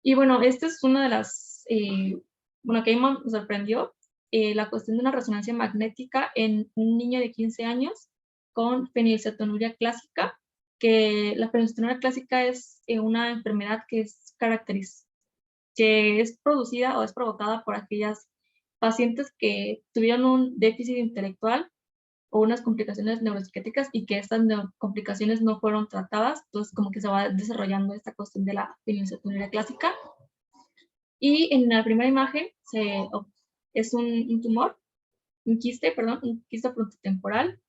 Y bueno, esta es una de las, bueno, que a mí me sorprendió, la cuestión de una resonancia magnética en un niño de 15 años con fenilcetonuria clásica, que la fenilcetonuria clásica es una enfermedad que es producida o es provocada por aquellas pacientes que tuvieron un déficit intelectual o unas complicaciones neuropsiquiátricas y que estas complicaciones no fueron tratadas, entonces como que se va desarrollando esta cuestión de la fenilcetonuria clásica. Y en la primera imagen es un tumor, un quiste frontotemporal,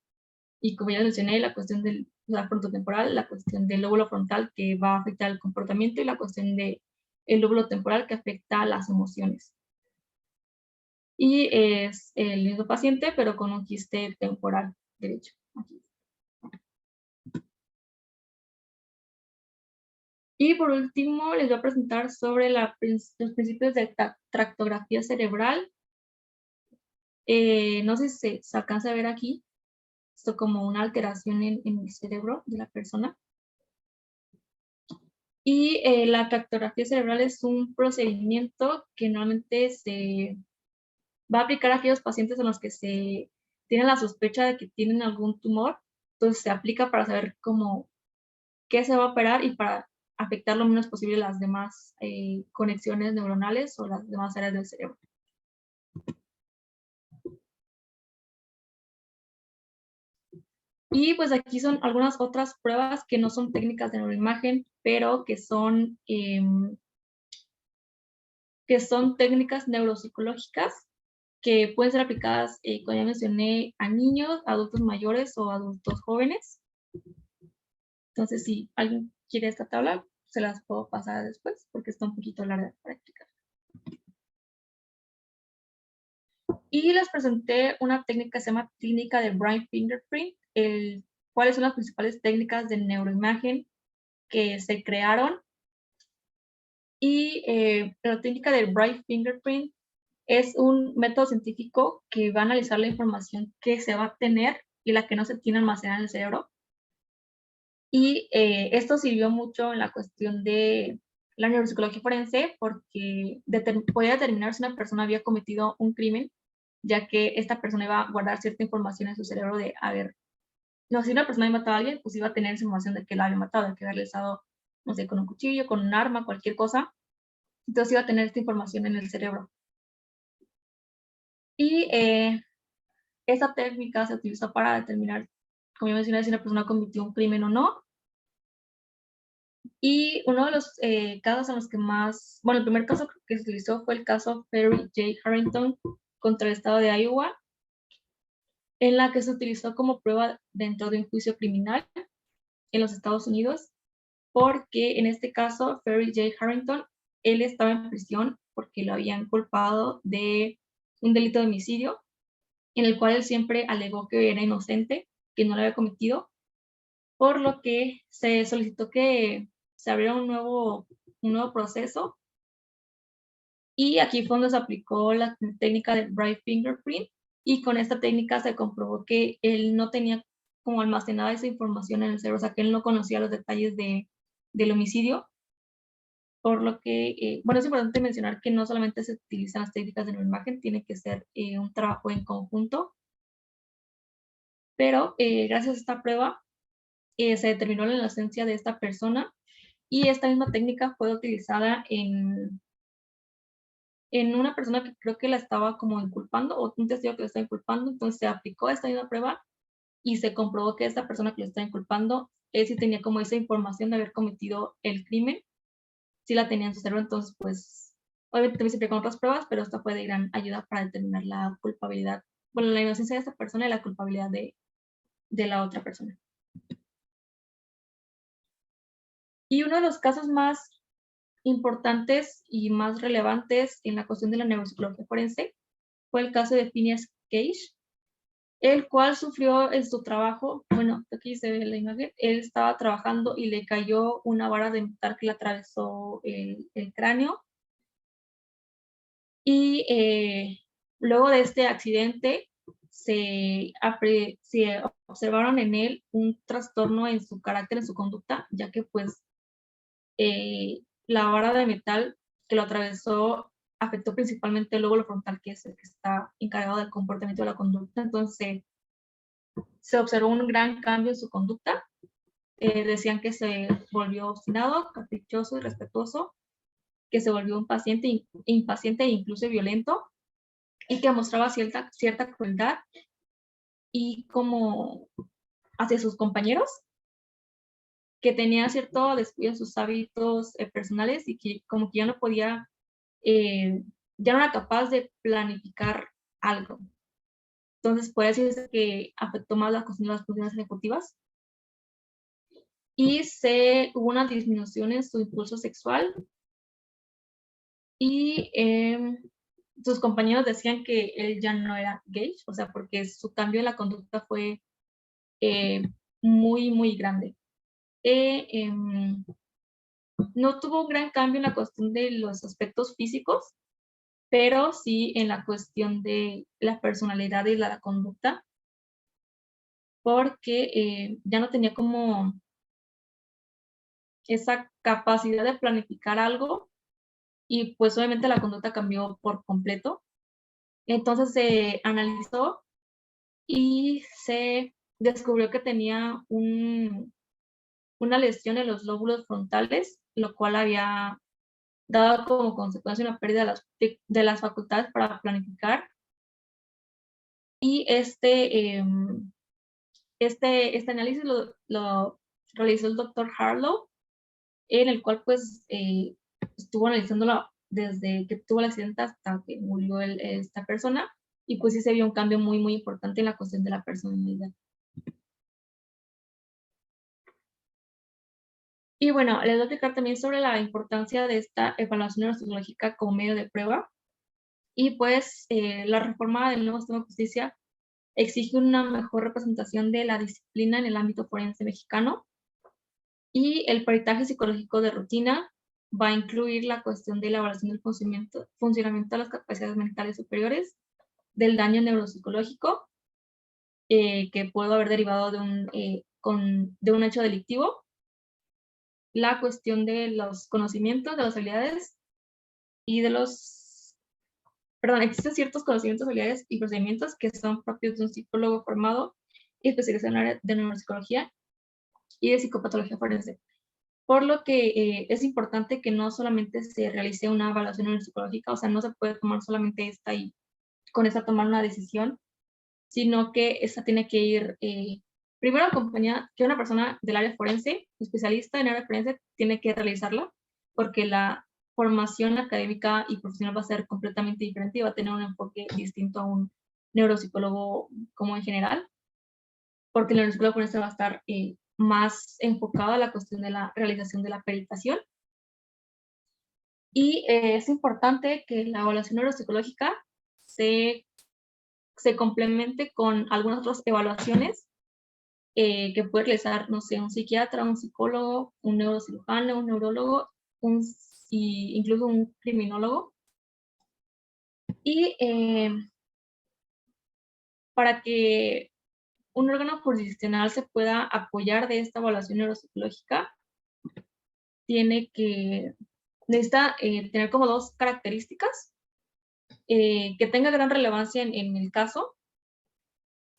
y como ya mencioné, la cuestión de la frontotemporal, la cuestión del lóbulo frontal que va a afectar el comportamiento y la cuestión del lóbulo temporal que afecta las emociones. Y es el mismo paciente, pero con un quiste temporal derecho. Aquí. Y por último, les voy a presentar sobre los principios de tractografía cerebral. No sé si se alcanza a ver aquí, esto como una alteración en el cerebro de la persona. Y la tractografía cerebral es un procedimiento que normalmente se va a aplicar a aquellos pacientes en los que se tiene la sospecha de que tienen algún tumor. Entonces se aplica para saber qué se va a operar y para afectar lo menos posible las demás conexiones neuronales o las demás áreas del cerebro. Y pues aquí son algunas otras pruebas que no son técnicas de neuroimagen, pero que son técnicas neuropsicológicas que pueden ser aplicadas, como ya mencioné, a niños, adultos mayores o adultos jóvenes. Entonces, si alguien quiere esta tabla, se las puedo pasar después, porque está un poquito larga para explicar. Y les presenté una técnica que se llama técnica de Brain Fingerprint, cuáles son las principales técnicas de neuroimagen que se crearon. Y la técnica de Brain Fingerprint es un método científico que va a analizar la información que se va a tener y la que no se tiene almacenada en el cerebro. Y esto sirvió mucho en la cuestión de la neuropsicología forense porque podía determinar si una persona había cometido un crimen, ya que esta persona iba a guardar cierta información en su cerebro de, a ver, no, si una persona había matado a alguien, pues iba a tener esa información de que la había matado, de que había realizado, no sé, con un cuchillo, con un arma, cualquier cosa. Entonces iba a tener esta información en el cerebro. Y esta técnica se utilizó para determinar, como ya mencioné, si una persona cometió un crimen o no. Y uno de los casos en los que más, bueno, el primer caso que se utilizó fue el caso Ferry J. Harrington contra el estado de Iowa, en la que se utilizó como prueba dentro de un juicio criminal en los Estados Unidos, porque en este caso Ferry J. Harrington, él estaba en prisión porque lo habían culpado de un delito de homicidio, en el cual él siempre alegó que era inocente, que no lo había cometido, por lo que se solicitó que se abriera un nuevo proceso. Y aquí fue donde se aplicó la técnica de Brain Fingerprint, y con esta técnica se comprobó que él no tenía como almacenada esa información en el cerebro, o sea, que él no conocía los detalles del homicidio, por lo que, bueno, es importante mencionar que no solamente se utilizan las técnicas de neuroimagen, tiene que ser un trabajo en conjunto, pero gracias a esta prueba se determinó la inocencia de esta persona, y esta misma técnica fue utilizada en en una persona que creo que la estaba como inculpando, o un testigo que la estaba inculpando, entonces se aplicó esta misma prueba y se comprobó que esta persona que lo está inculpando, él sí tenía como esa información de haber cometido el crimen, sí la tenía en su cerebro, entonces pues obviamente también se aplicó con otras pruebas, pero esta fue de gran ayuda para determinar la culpabilidad, bueno, la inocencia de esta persona y la culpabilidad de la otra persona. Y uno de los casos más importantes y más relevantes en la cuestión de la neuropsicología forense fue el caso de Phineas Cage, el cual sufrió en su trabajo, bueno, aquí se ve la imagen, él estaba trabajando y le cayó una vara de metal que le atravesó el cráneo. Y luego de este accidente se observaron en él un trastorno en su carácter, en su conducta, ya que pues la vara de metal que lo atravesó afectó principalmente el lóbulo frontal, que es el que está encargado del comportamiento de la conducta. Entonces se observó un gran cambio en su conducta. Decían que se volvió obstinado, caprichoso, irrespetuoso, que se volvió impaciente e incluso violento, y que mostraba cierta crueldad y como hacia sus compañeros, que tenía cierto descuido en sus hábitos personales y que como que ya no podía, ya no era capaz de planificar algo. Entonces puede decirse que afectó más la cuestión de las funciones ejecutivas y hubo una disminución en su impulso sexual y sus compañeros decían que él ya no era gay, o sea, porque su cambio en la conducta fue muy, muy grande. No tuvo un gran cambio en la cuestión de los aspectos físicos, pero sí en la cuestión de la personalidad y la conducta, porque ya no tenía como esa capacidad de planificar algo y pues obviamente la conducta cambió por completo. Entonces se analizó y se descubrió que tenía una lesión en los lóbulos frontales, lo cual había dado como consecuencia una pérdida de las facultades para planificar. Y este análisis lo realizó el doctor Harlow, en el cual pues estuvo analizándolo desde que tuvo el accidente hasta que murió esta persona, y pues sí se vio un cambio muy, muy importante en la cuestión de la personalidad. Y bueno, les voy a explicar también sobre la importancia de esta evaluación neuropsicológica como medio de prueba. Y pues la reforma del nuevo sistema de justicia exige una mejor representación de la disciplina en el ámbito forense mexicano, y el peritaje psicológico de rutina va a incluir la cuestión de la evaluación del funcionamiento de las capacidades mentales superiores, del daño neuropsicológico que pudo haber derivado de un hecho delictivo, la cuestión de los conocimientos, de las habilidades y existen ciertos conocimientos, habilidades y procedimientos que son propios de un psicólogo formado y especializado en el área de neuropsicología y de psicopatología forense. Por lo que es importante que no solamente se realice una evaluación neuropsicológica, o sea, no se puede tomar solamente esta y con esta tomar una decisión, sino que esta tiene que ir primero acompañada, que una persona del área forense, especialista en área forense, tiene que realizarla, porque la formación académica y profesional va a ser completamente diferente y va a tener un enfoque distinto a un neuropsicólogo como en general, porque el neuropsicólogo forense va a estar más enfocado a la cuestión de la realización de la peritación. Y es importante que la evaluación neuropsicológica se complemente con algunas otras evaluaciones que puede realizar, no sé, un psiquiatra, un psicólogo, un neurocirujano, un neurólogo, incluso un criminólogo. Y para que un órgano jurisdiccional se pueda apoyar de esta evaluación neuropsicológica, necesita tener como dos características: que tenga gran relevancia en el caso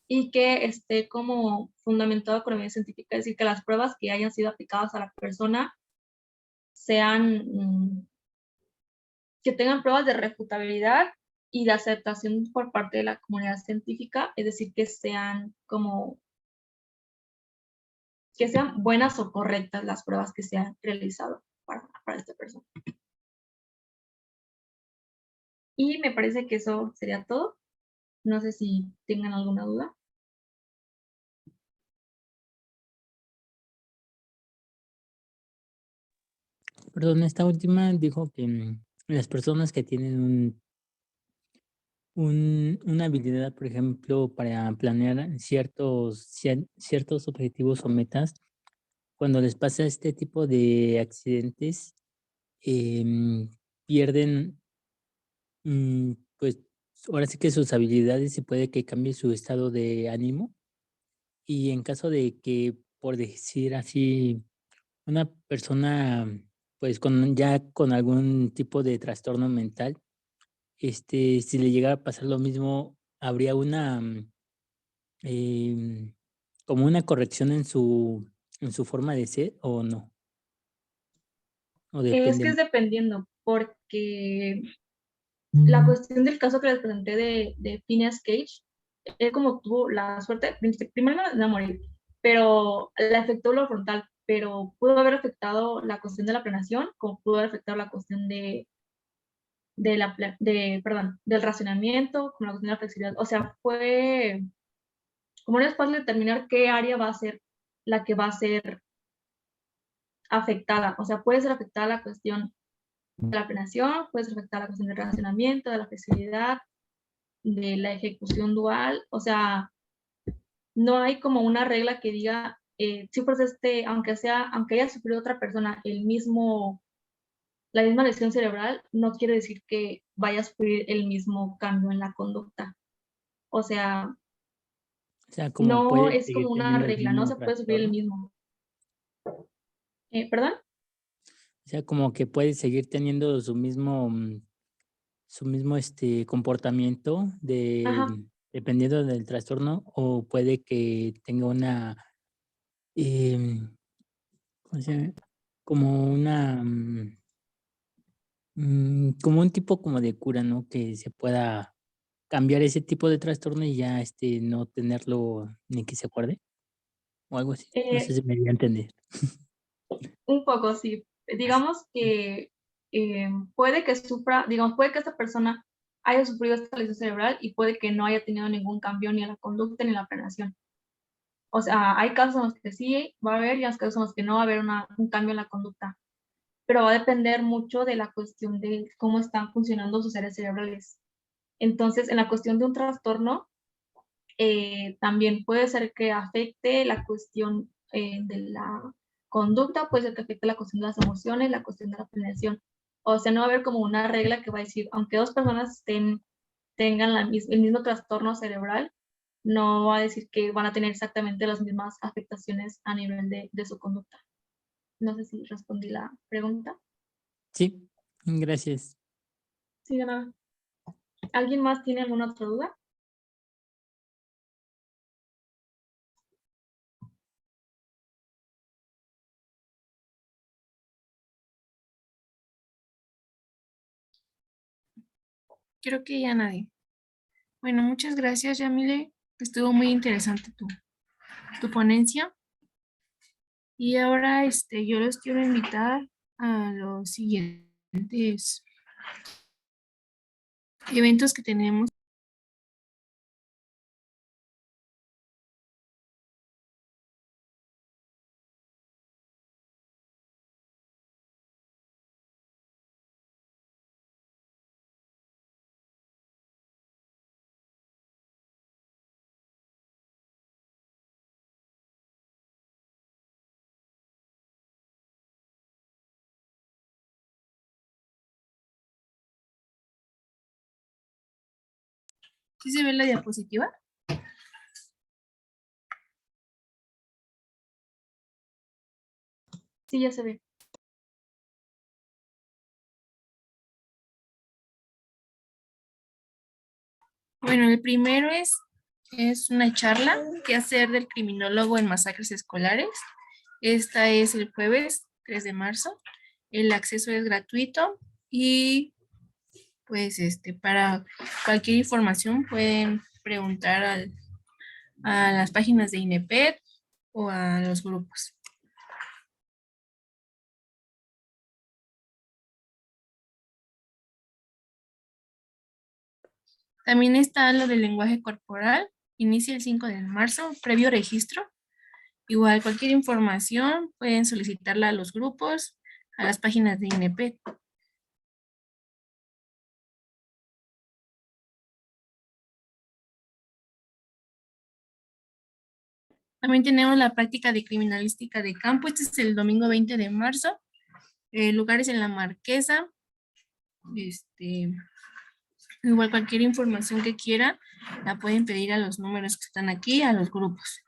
y que esté como fundamentado con evidencia científica, es decir, que las pruebas que hayan sido aplicadas a la persona sean que tengan pruebas de refutabilidad y de aceptación por parte de la comunidad científica, es decir, que sean buenas o correctas las pruebas que se han realizado para esta persona. Y me parece que eso sería todo. No sé si tengan alguna duda. Perdón, esta última dijo que las personas que tienen una habilidad, por ejemplo, para planear ciertos objetivos o metas, cuando les pasa este tipo de accidentes, em, pierden, pues, ahora sí que sus habilidades y puede que cambie su estado de ánimo. Y en caso de que, por decir así, una persona, pues, con algún tipo de trastorno mental, si le llegara a pasar lo mismo, habría em, como una corrección en su forma de ser, ¿o no? ¿O Es depende que es mucho? dependiendo, porque la cuestión del caso que les presenté de Phineas Cage, él como tuvo la suerte, primero no morir, pero le afectó lo frontal, pero pudo haber afectado la cuestión de la planeación, como pudo haber afectado la cuestión del racionamiento, como la cuestión de la flexibilidad. O sea, como no es fácil determinar qué área va a ser la que va a ser afectada. O sea, puede ser afectada la cuestión de la planeación, puede ser afectada la cuestión del racionamiento, de la flexibilidad, de la ejecución dual. O sea, no hay como una regla que diga, sí, pues aunque haya sufrido otra persona la misma lesión cerebral, no quiere decir que vaya a sufrir el mismo cambio en la conducta. O sea, O sea, como no puede es como seguir una teniendo el regla, no mismo se puede sufrir el trastorno. mismo. ¿Perdón? O sea, como que puede seguir teniendo su mismo comportamiento Ajá. dependiendo del trastorno, o puede que tenga em, ¿cómo se llama? Como como un tipo como de cura, ¿no? Que se pueda cambiar ese tipo de trastorno y ya no tenerlo ni que se acuerde o algo así. No sé Eh, si me voy a entender. un poco, sí. Digamos que puede que sufra, digamos, puede que esta persona haya sufrido esta lesión cerebral y puede que no haya tenido ningún cambio ni en la conducta ni en la planeación. O sea, hay casos en los que sí va a haber y hay casos en los que no va a haber un cambio en la conducta, pero va a depender mucho de la cuestión de cómo están funcionando sus áreas cerebrales. Entonces, en la cuestión de un trastorno, también puede ser que afecte la cuestión de la conducta, puede ser que afecte la cuestión de las emociones, la cuestión de la planeación. O sea, no va a haber como una regla que va a decir, aunque dos personas tengan el mismo trastorno cerebral, no va a decir que van a tener exactamente las mismas afectaciones a nivel de su conducta. No sé si respondí la pregunta. Sí, gracias. Sí, de nada. ¿Alguien más tiene alguna otra duda? Creo que ya nadie. Bueno, muchas gracias, Yamile. Estuvo muy interesante tu ponencia. Y ahora yo los quiero invitar a los siguientes eventos que tenemos. ¿Sí se ve la diapositiva? Sí, ya se ve. Bueno, el primero es una charla que hacer del criminólogo en masacres escolares. Esta es el jueves 3 de marzo. El acceso es gratuito y pues para cualquier información pueden preguntar a las páginas de INEPED o a los grupos. También está lo del lenguaje corporal. Inicia el 5 de marzo, previo registro. Igual cualquier información pueden solicitarla a los grupos, a las páginas de INEPED. También tenemos la práctica de criminalística de campo. Este es el domingo 20 de marzo. Lugares en la Marquesa. Igual cualquier información que quiera, la pueden pedir a los números que están aquí, a los grupos.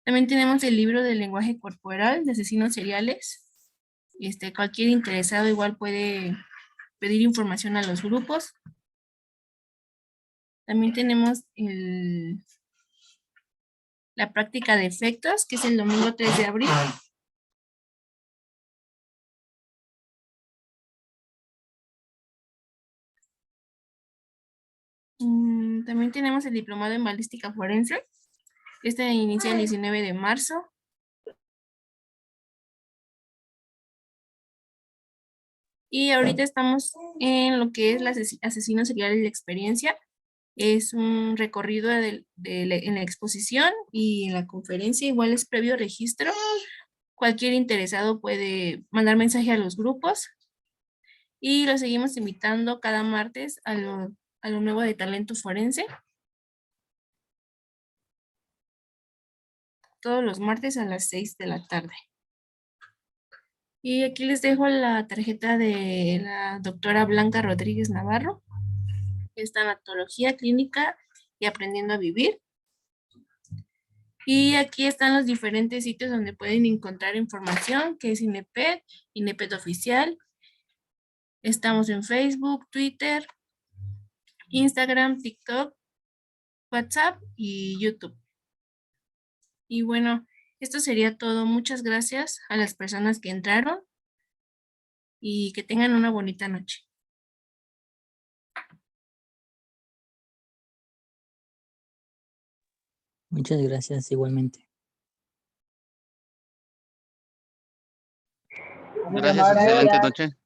También tenemos el libro del lenguaje corporal de asesinos seriales. Cualquier interesado igual puede pedir información a los grupos. También tenemos la práctica de efectos, que es el domingo 3 de abril. También tenemos el diplomado en balística forense. Este inicia el 19 de marzo. Y ahorita estamos en lo que es asesinos seriales de experiencia. Es un recorrido en la exposición y en la conferencia. Igual es previo registro. Cualquier interesado puede mandar mensaje a los grupos. Y los seguimos invitando cada martes a lo nuevo de talento forense. Todos los martes a las 6 de la tarde. Y aquí les dejo la tarjeta de la doctora Blanca Rodríguez Navarro. Está en Tanatología Clínica y Aprendiendo a Vivir. Y aquí están los diferentes sitios donde pueden encontrar información, que es INEPED, INEPED Oficial. Estamos en Facebook, Twitter, Instagram, TikTok, WhatsApp y YouTube. Y bueno, esto sería todo. Muchas gracias a las personas que entraron y que tengan una bonita noche. Muchas gracias igualmente. Gracias, excelente noche.